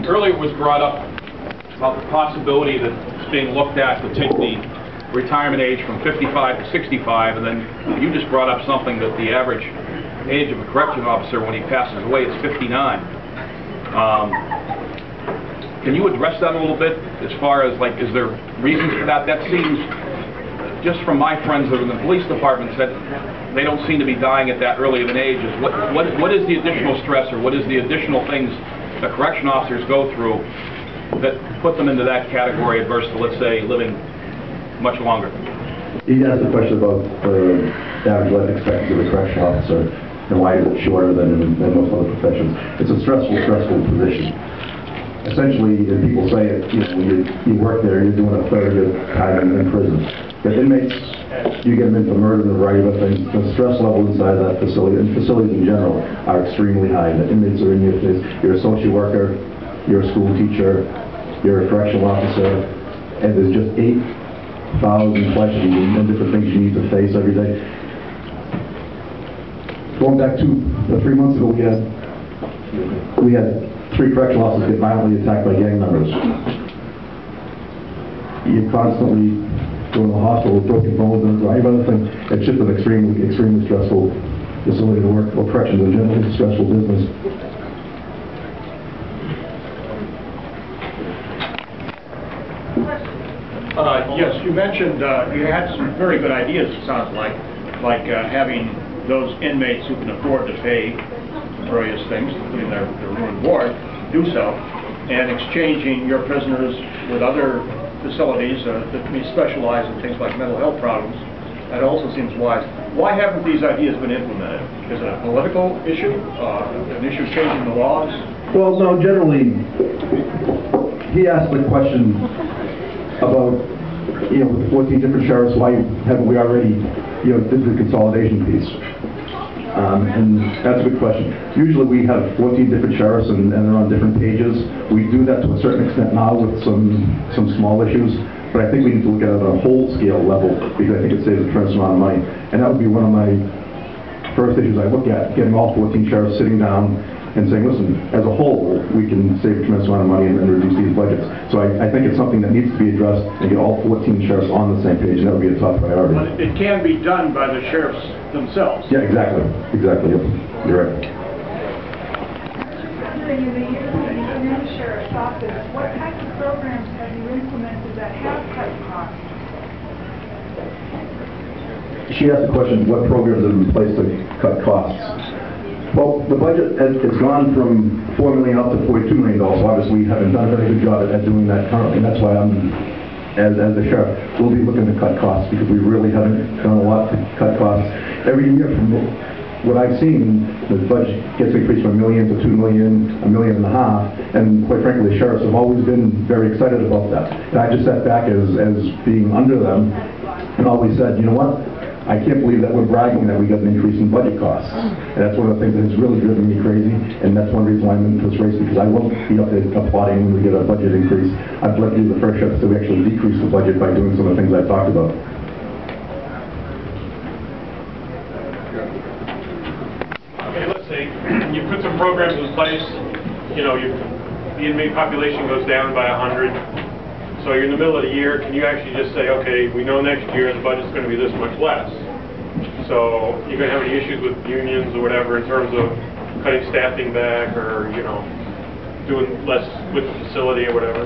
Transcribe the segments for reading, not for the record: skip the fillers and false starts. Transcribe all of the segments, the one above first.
Earlier was brought up about the possibility that it's being looked at to take the retirement age from 55 to 65, and then you just brought up something that the average age of a correction officer when he passes away is 59. Can you address that a little bit as far as, like, is there reasons for that? That seems, just from my friends that are in the police department, said they don't seem to be dying at that early of an age. What is the additional stress, or what is the additional things that correction officers go through that put them into that category adverse to, let's say, living much longer? You asked a question about the average life expectancy of a correction officer and why is it shorter than most other professions. It's a stressful position. Essentially, and people say it, when you work there, you're doing a third of your time in prison. But inmates, you get them in for murder and a variety of other things. The stress level inside that facility, and facilities in general, are extremely high. The inmates are in your face. You're a social worker, you're a school teacher, you're a correctional officer, and there's just 8,000 questions and different things you need to face every day. Going back to 3 months ago, we had 3 correctional officers get violently attacked by gang members. You're constantly going to the hospital with broken bones and a variety of other things. It's just an extremely stressful facility to work. Well, corrections in general is a stressful business. Yes, you mentioned you had some very good ideas, it sounds like having those inmates who can afford to pay various things, including their room and board, do so, and exchanging your prisoners with other facilities that may specialize in things like mental health problems. That also seems wise. Why haven't these ideas been implemented? Is it a political issue? An issue changing the laws? Well, no, generally, he asked the question about, with 14 different sheriffs, why haven't we already, did the consolidation piece? And that's a good question. Usually we have 14 different sheriffs and they're on different pages. We do that to a certain extent now with some small issues, but I think we need to look at it on a whole scale level because I think it saves a tremendous amount of money. And that would be one of my first issues I look at, getting all 14 sheriffs sitting down and saying, listen, as a whole, we can save a tremendous amount of money and reduce these budgets. So I think it's something that needs to be addressed and get all 14 sheriffs on the same page, and that would be a top priority. But it can be done by the sheriffs themselves. Yeah, exactly. Exactly, yep. You're right. In the sheriff's office, what types of programs have you implemented that have cut costs? She asked the question, what programs have been in place to cut costs? Well, the budget has gone from $4 million up to $42 million. Obviously, we haven't done a very good job at doing that currently, and that's why I'm, as the sheriff, we'll be looking to cut costs because we really haven't done a lot to cut costs. Every year, from what I've seen, the budget gets increased from $1 million to $2 million, $1.5 million, and quite frankly, the sheriffs have always been very excited about that. And I just sat back as being under them and always said, you know what? I can't believe that we're bragging that we got an increase in budget costs. And that's one of the things that has really driven me crazy, and that's one reason why I'm into this race, because I won't be up there applauding when we get a budget increase. I'd like to be the first sheriff to actually decrease the budget by doing some of the things I've talked about. Okay, let's say you put some programs in place, the inmate population goes down by 100. So you're in the middle of the year, can you actually just say, okay, we know next year the budget's going to be this much less. So you're going to have any issues with unions or whatever in terms of cutting staffing back or, doing less with the facility or whatever?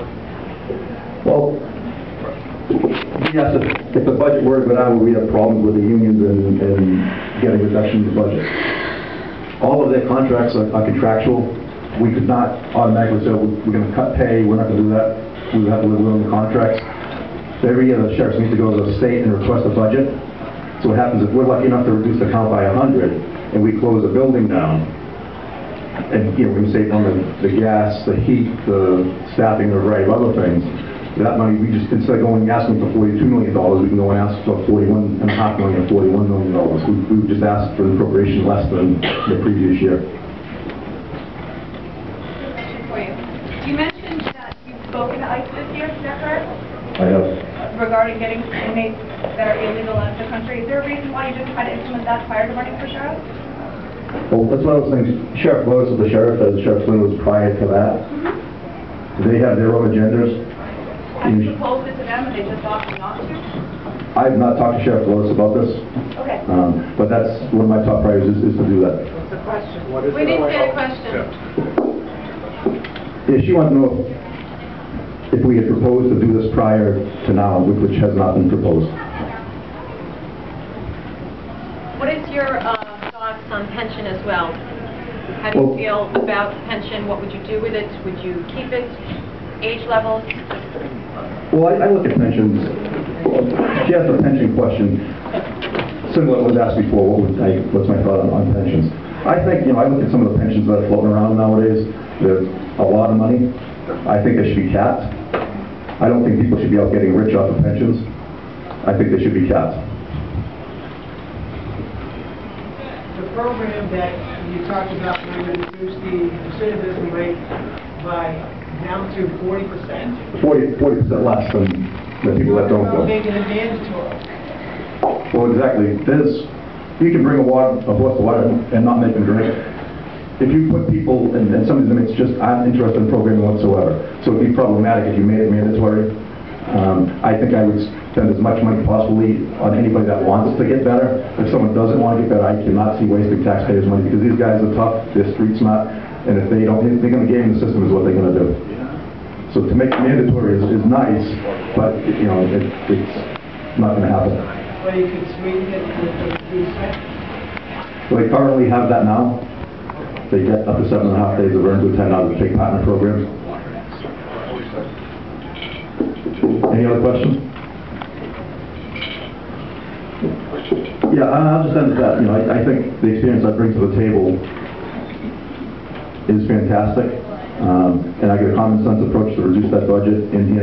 Well, yes, if the budget were to go down, we'd have problems with the unions and getting reduction in the budget. All of their contracts are contractual. We could not automatically say, we're going to cut pay, we're not going to do that. We have to live within the contracts. Every year the sheriffs need to go to the state and request a budget. So what happens if we're lucky enough to reduce the count by 100 and we close a building down, and we save on the gas, the heat, the staffing, and a variety of other things, that money we just, instead of going and asking for $42 million, we can go and ask for $41.5 million or $41 million. We would just ask for an appropriation less than the previous year. You mentioned that you've spoken to ICE this year, is that correct? I have. Regarding getting inmates that are illegal out of the country. Is there a reason why you didn't try to implement that prior to running for sheriff? Well, that's one of those things. Sheriff Bove was the sheriff, as Sheriff Flynn was prior to that. They have their own agendas. Have you proposed it to them and they just opted not to? I've not talked to Sheriff Lois about this, Okay. but that's one of my top priorities is to do that. What's the question? We didn't get a question. Yeah, she wants to know if we had proposed to do this prior to now, which has not been proposed. What is your thoughts on pension as well? How do you Well- feel about pension? What would you do with it? Would you keep it? Age level? Well, I look at pensions. She asked a pension question, similar to what was asked before. What's my thought on pensions? I think, I look at some of the pensions that are floating around nowadays. They're a lot of money. I think they should be capped. I don't think people should be out getting rich off of pensions. I think they should be capped. The program that you talked about when you reduced the recidivism rate by down to 40%. 40% less than the people that don't go. Making it mandatory. Well, exactly. You can bring a horse to water and not make them drink. If you put people, and some of them it's just aren't interested in programming whatsoever. So it'd be problematic if you made it mandatory. I think I would spend as much money possibly on anybody that wants to get better. If someone doesn't want to get better, I cannot see wasting taxpayers' money because these guys are tough, they're street smart, and if they're going to game the system is what they're going to do. So to make it mandatory is nice, but it's not going to happen. Or you could sweeten it with the reset. So they currently have that now. They get up to 7.5 days of earned to attend out of the big partner programs. Any other questions? Yeah, I'll just end at that. I think the experience I bring to the table is fantastic. And I get a common sense approach to reduce that budget in the